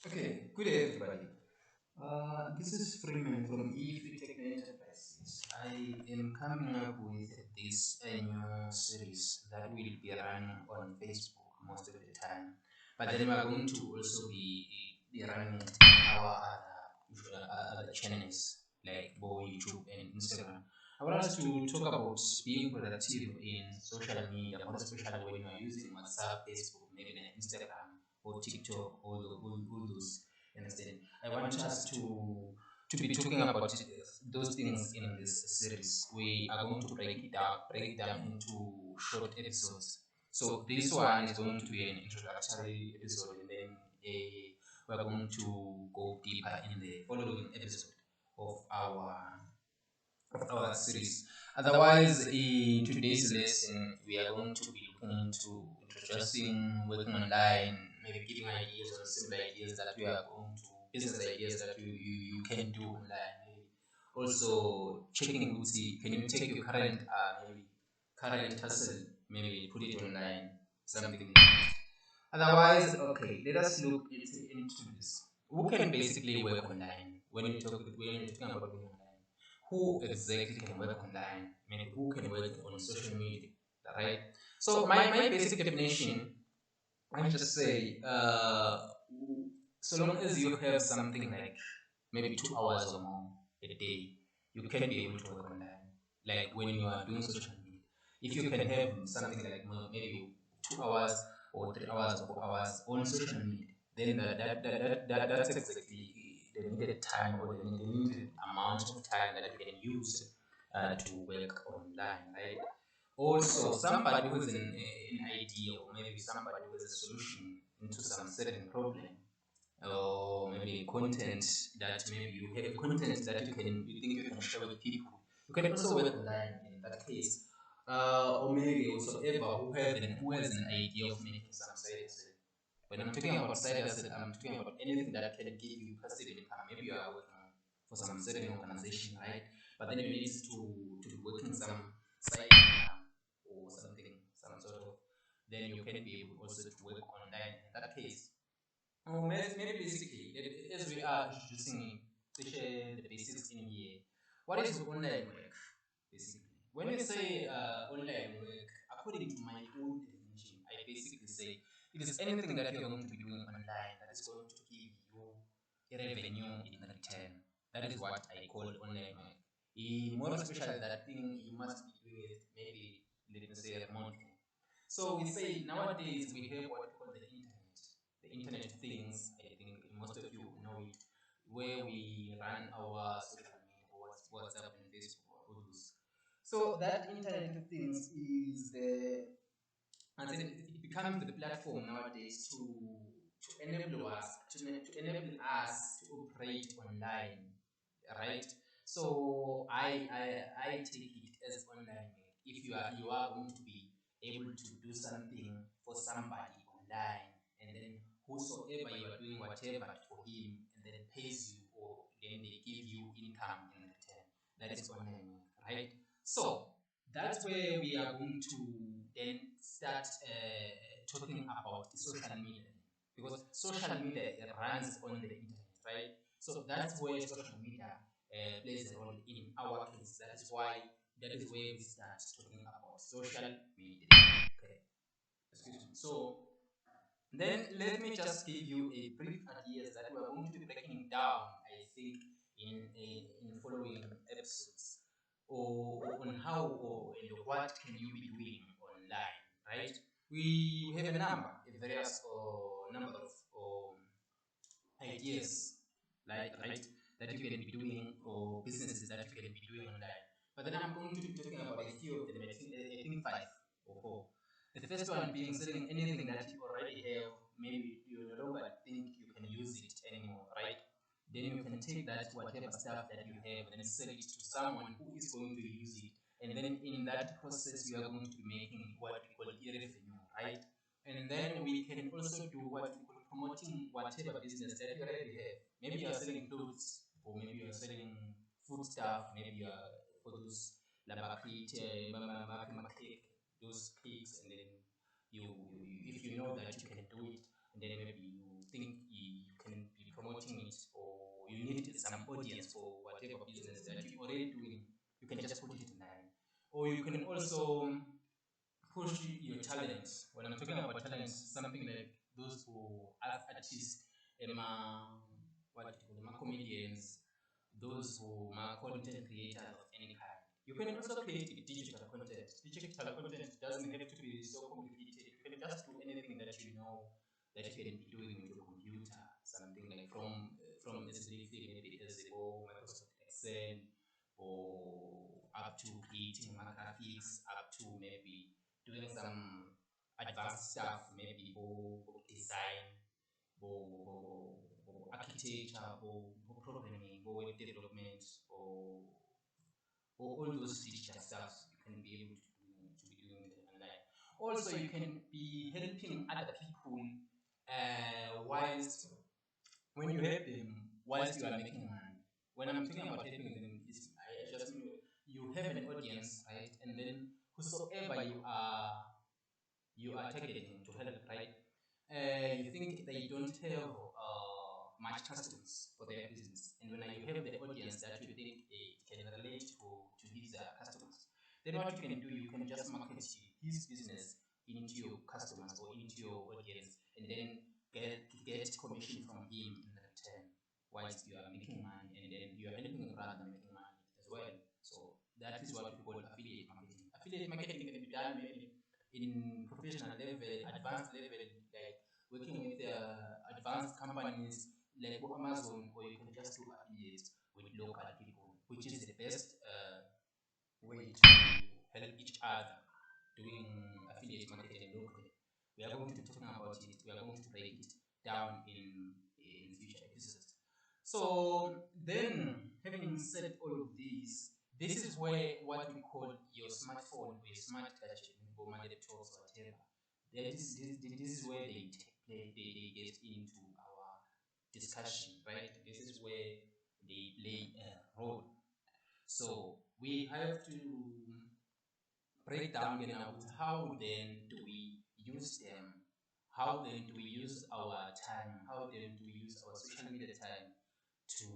Okay, good day everybody. This is Freeman from Free-Techno Enterprises. I am coming up with this new series that will be running on Facebook most of the time. But then we are going to also be running our other channels like both YouTube and Instagram. I want us to talk about being productive in social media, more especially when you are using WhatsApp, Facebook, maybe like Instagram or TikTok, all those. You understand? I want us to be talking about those things in this series. We are going to break it down into short episodes. So this one is going to be an introductory episode, and then we are going to go deeper in the following episode of our series. Otherwise, in today's lesson, we are going to be looking into introducing working online, maybe giving ideas on simple ideas that we are going to, business ideas that you can do online. Maybe also checking with the, can you take your current, maybe current hustle, maybe put it online, something like that. Otherwise, okay, let us look into this. Who can basically work online? When you're talking about working online, who exactly can work online? Maybe who can work on social media, right? So my basic definition, I just say, so long as you have something like maybe 2 hours or more a day, you can be able to work online. Like when you are doing social media, if you can have something like maybe 2 hours or 3 hours or 4 hours on social media, then that's exactly the needed time or the needed amount of time that you can use to work online, right? Also, somebody who has an idea or maybe somebody who has a solution into some certain problem or maybe content that maybe you have content that you think you can share with people. You can also work online in that case. Or maybe also ever who has an idea of making some side hustle. When I'm talking about side hustle, I'm talking about anything that can give you passive income. Maybe you are working for some certain organization, right? But then you need to be working some side income or something, some sort of. Then you can be able also to work online in that case. Oh, maybe basically, as we are introducing the basics in here, what is online work, basically? When we say online work, according to my own definition, I basically say it is anything that you're going to be doing online that is going to give you a revenue in return. That is what I call online work. More especially that thing you must be doing it maybe, let me say, remotely. So we say nowadays we have what we call the internet. The internet of things, I think most of you know it, where we run our social media, WhatsApp and Facebook, all those. So that internet of things is the, and then it becomes the platform nowadays to enable us to enable us to operate online, right? So I take it as online. If you are going to be able to do something for somebody online, and then whosoever you are doing whatever for him, and then pays you, or then they give you income in return. That is online, right? So that's where we are going to then start talking about the social media, because social media runs on the internet, right? So that's where social media plays a role in our case. That is where we start talking about social media. Okay, excuse me. So then let me just give you a brief ideas that we are going to be breaking down, I think, in following episodes, or on how or and what can you be doing online, right? We have a number, a various number of ideas, like, right, that you can be doing, or businesses that you can be doing online. But then I'm going to be talking about a few of them. I think five or four. The first one being selling anything that you already have. Maybe you no longer think you can use it anymore, right? Then you can take that whatever stuff that you have and sell it to someone who is going to use it. And then in that process, you are going to be making what we call e-revenue, right? And then we can also do what we call promoting whatever business that you already have. Maybe you are selling clothes, or maybe you are selling food stuff, maybe you are for those labakrit, cake, those cakes, and then if you know that you can do it, and then maybe you think you can be need some audience for whatever business that you're already doing, you can just put it online. Or you can also push your talents. When I'm talking about talents, something like those who are artists, what do you call them, comedians, those who are content creators of any kind. You can also create digital content. Digital content doesn't have to be so complicated. You can just do anything that you know that you can be doing with your computer. Something like from SDF, maybe SEO, Microsoft Excel, or up to creating graphics, up to maybe doing some advanced stuff, maybe for design, for architecture, for programming, for web development, or all those digital stuff you can be able to be doing them online. Also, you can be helping other people whilst when you help them whilst you are making money. When I'm talking about helping them, I just mean you have an audience, right? And then whosoever you are targeting to help, right? You think they don't have much customers for their business, and when you have the audience that you think can relate to his customers, then what you can do, you can just market his business into your customers or into your audience, and then get commission from him in return, whilst you are making money, and then you are helping your brother making money as well. So that is what we call affiliate marketing. Affiliate marketing can be done maybe in professional level, advanced level, like working with advanced companies like Amazon, or you can just do affiliates with local people, which is the best way to help each other doing affiliate marketing locally. We are going to be talking about it. We are going to break it down in future episodes. So then, having said all of these, this is where what we call your smartphone or your smart gadget, or my laptops or whatever. This is where they get into our discussion, right? This is where they play a role. So we have to break down again about how then do we use them, how then do we use our time, how then do we use our social media time to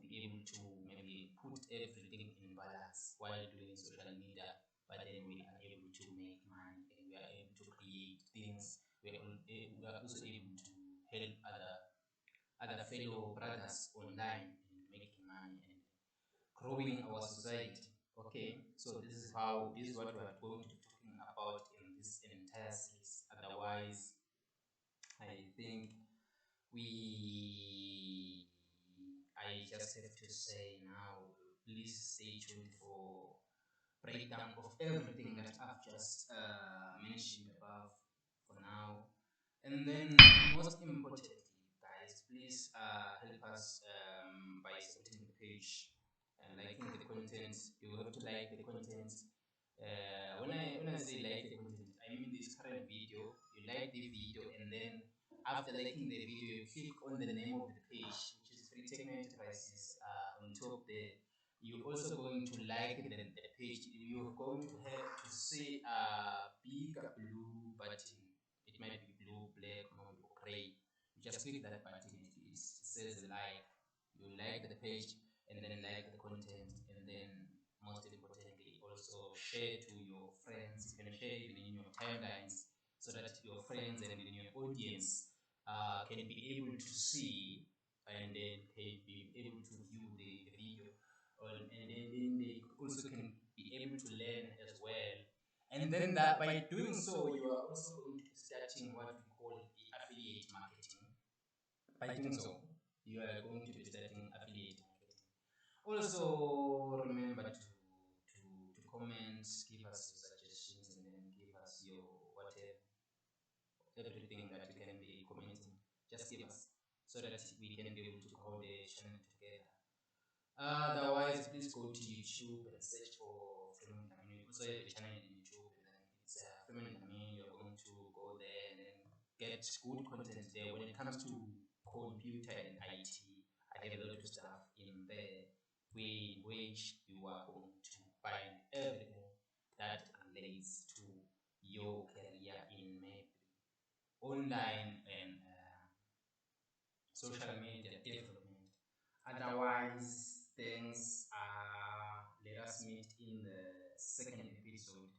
be able to maybe put everything in balance while doing social media, but then we are able to make money and we are able to create things. We are also able to help other fellow brothers online and making money and growing our society. Okay, so this is what we are going to be talking about in this entire series. Otherwise, I think we I just have to say now, please stay tuned for breakdown of everything that I've just mentioned above for now. And then, most importantly, guys, please help us by supporting the page and liking the content. You have to like the content. When I say like the content, I mean this current video. You like the video, and then after liking the video, you click on the name of the page, which is Free-Techno Enterprises on top there. You're also going to like the page. You're going to have to see a big blue button. It might be blue, black, or gray. You just click that button. It says like. You like the page, and then like the content, and then most importantly, also share to your friends. You can share even in your timelines so that your friends and in your audience can be able to see, and then can be able to view the video, and then they also can be able to learn as well. And then that by doing so, you are also going to be starting what we call the affiliate marketing. By doing so, you are going to be starting affiliate marketing. Also, remember to comment, give us your suggestions, and then give us your whatever, everything that you can be commenting. Just give us so that we can be able to grow the channel together. Otherwise, please go to YouTube and search for Freeman Lamine. We also have a channel in YouTube, and then it's Freeman Lamine. You're going to go there and then get good content there. When it comes to computer and IT, I have a lot of stuff in there which you are going to find everything that relates to your career in maybe online and social media development. episode.